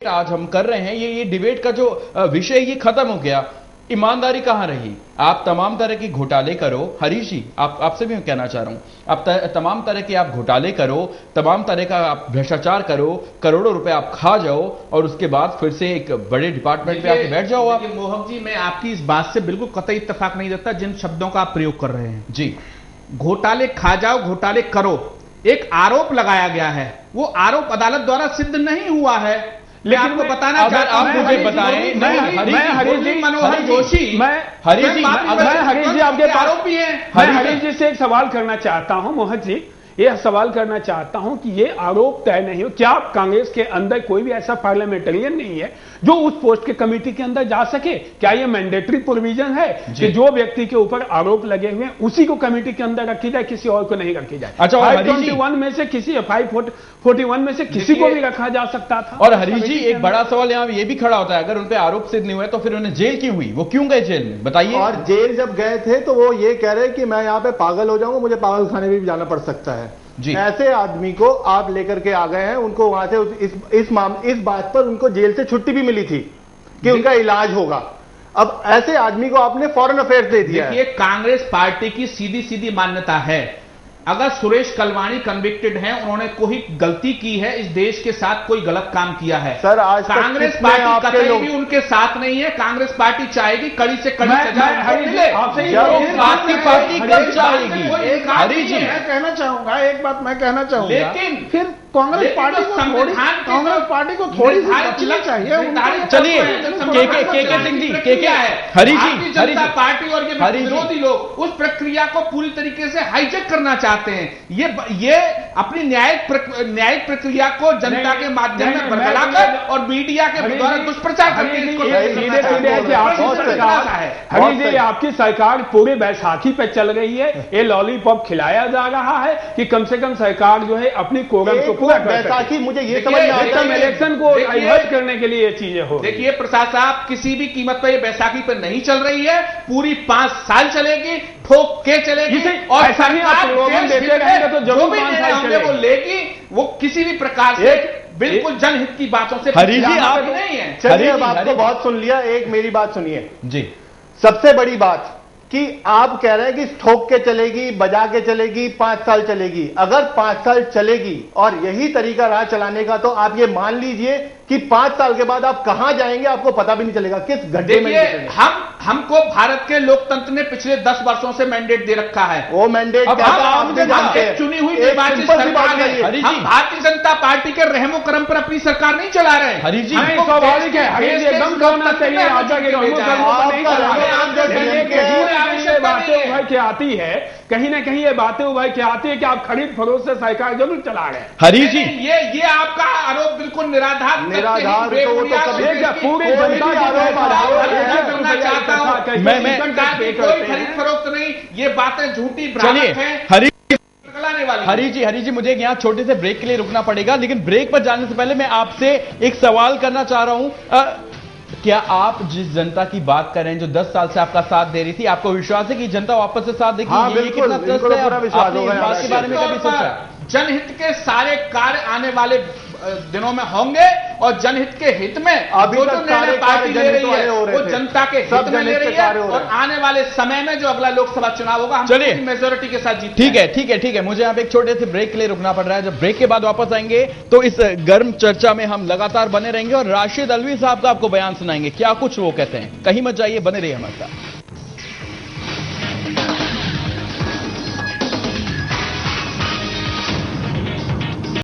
आज हम कर रहे हैं ये डिबेट का जो विषय ये खत्म हो गया। ईमानदारी कहां रही? आप तमाम तरह की घोटाले करो, हरीश जी आपसे भी मैं कहना चाह रहा हूं, आप तमाम तरह के आप घोटाले करो, तमाम तरह का आप भ्रष्टाचार करो, करोड़ों रुपए आप खा जाओ और उसके बाद फिर से एक बड़े डिपार्टमेंट पे आके बैठ जाओ आप। मोहक जी, मैं आपकी इस बात से बिल्कुल कतई इत्तेफाक नहीं देता जिन शब्दों का आप प्रयोग कर रहे हैं जी। घोटाले खा जाओ, घोटाले करो, एक आरोप लगाया गया है, वो आरोप अदालत द्वारा सिद्ध नहीं हुआ है। लेकिन आपको बताना चाहता हूं, आप मुझे बताएं, हरीश जी, मनोहर जोशी, हरीश जी आपके आरोपी हैं। हरीश जी से एक सवाल करना चाहता हूं, मोहन जी ये सवाल करना चाहता हूं कि ये आरोप तय नहीं हो, क्या कांग्रेस के अंदर कोई भी ऐसा पार्लियामेंटेरियन नहीं है जो उस पोस्ट के कमेटी के अंदर जा सके? क्या ये मैंडेटरी प्रोविजन है कि जो व्यक्ति के ऊपर आरोप लगे हुए हैं उसी को कमेटी के अंदर रखी जाए, किसी और को नहीं रखी जाए? अच्छा, 521 में से किसी 541 में से किसी को भी रखा जा सकता था। और हरीश जी एक बड़ा सवाल यहाँ ये भी खड़ा होता है, अगर उन पे आरोप सिद्ध नहीं हुए तो फिर उन्हें जेल क्यों हुई? वो क्यों गए जेल में, बताइए। और जेल जब गए थे तो वो ये कह रहे कि मैं यहाँ पे पागल हो जाऊंगा, मुझे पागल खाने में भी जाना पड़ सकता है जी। ऐसे आदमी को आप लेकर के आ गए हैं, उनको वहां से इस बात पर उनको जेल से छुट्टी भी मिली थी कि उनका इलाज होगा। अब ऐसे आदमी को आपने फॉरेन अफेयर्स दे दिया। देखिए, कांग्रेस पार्टी की सीधी सीधी मान्यता है, अगर सुरेश कलवाणी कन्विक्टेड हैं, उन्होंने कोई गलती की है, इस देश के साथ कोई गलत काम किया है, सर आज कांग्रेस पार्टी कतई भी उनके साथ नहीं है। कांग्रेस पार्टी चाहेगी कड़ी से कड़ी सजा मिले। पार्टी कब चाहेगी? हरीश जी, मैं कहना चाहूंगा, एक बात मैं कहना चाहूंगा, लेकिन फिर कांग्रेस पार्टी को थोड़ी सी बचना चाहिए। चलिए के सिंह जी, क्या है हरीश जी, जनता पार्टी और ये विरोधी लोग उस प्रक्रिया को पूरी तरीके से हाईजैक करना चाहते हैं। ये अपनी न्यायिक प्रक्रिया को जनता के माध्यम में बरकरार और मीडिया के द्वारा दुष्प्रचार करके आपकी सरकार पूरे बैसाखी पे चल रही है, ये लॉलीपॉप खिलाया जा रहा है कि कम से कम सरकार जो है अपनी कोरम को पूरा कर सके। मुझे ये समझ में आता है इलेक्शन को डाइवर्ट करने के लिए ये चीजें हो। देखिए प्रसाद साहब, किसी भी कीमत पर ये बैसाखी पर नहीं चल रही है, पूरी 5 साल चलेगी, ठोक के चलेगी और ऐसा ही आप स्लोगन देते रहेंगे तो जरूर 5 साल चलेगी। वो लेगी, वो किसी भी प्रकार से बिल्कुल जनहित की बातों से हरीश जी आप नहीं है। चलिए, अब आपको बहुत सुन लिया, एक मेरी बात सुनिए जी। सबसे बड़ी बात कि आप कह रहे हैं कि ठोक के चलेगी, बजा के चलेगी, 5 साल चलेगी। अगर 5 साल चलेगी और यही तरीका रहा चलाने का, तो आप ये मान लीजिए कि 5 साल के बाद आप कहां जाएंगे आपको पता भी नहीं चलेगा, किस गड्ढे में। हमको भारत के लोकतंत्र ने पिछले 10 वर्षों से मैंडेट दे रखा है। वो मैंडेट चुनी हुई निर्वाचित सरकार है। हम भारतीय जनता पार्टी के रहमो करम पर अपनी सरकार नहीं चला रहे हैं। हरीश जी स्वाभाविक है, हरीश एकदम करना चाहिए। बातें उभर के आती है, कहीं ना कहीं ये बातें उभर के आती है कि आप खरीद फरोख्त से सरकार जरूर चला रहे हैं। हरीश जी ये आपका आरोप बिल्कुल निराधार तो वो तो पूरी जनता चाहता हूं मैं कोई खरीद फरोख्त नहीं, ये बातें झूठी चलिए वाली। हरीश जी मुझे यहाँ छोटे से ब्रेक के लिए रुकना पड़ेगा, लेकिन ब्रेक पर जाने से पहले मैं आपसे एक सवाल करना चाह रहा हूं। क्या आप जिस जनता की बात कर रहे हैं जो 10 साल से आपका साथ दे रही थी, आपको विश्वास है कि जनता वापस से साथ देगी? हाँ, ये कितना ट्रस्ट है? आपने इस बात के बारे में कभी सोचा? जनहित के सारे कार्य आने वाले दिनों में होंगे और जनहित के हित में जो निर्णय पार्टी ले रही है वो जनता के हित में ले रही है और आने वाले समय में जो अगला लोकसभा चुनाव होगा, हम चलिए मेजोरिटी के साथ जीत। ठीक है मुझे यहाँ पे एक छोटे से ब्रेक के लिए रुकना पड़ रहा है। जब ब्रेक के बाद वापस आएंगे तो इस गर्म चर्चा में हम लगातार बने रहेंगे और राशिद अल्वी साहब का आपको बयान सुनाएंगे, क्या कुछ वो कहते हैं। कहीं मत जाइए, बने रहिए हमारे साथ।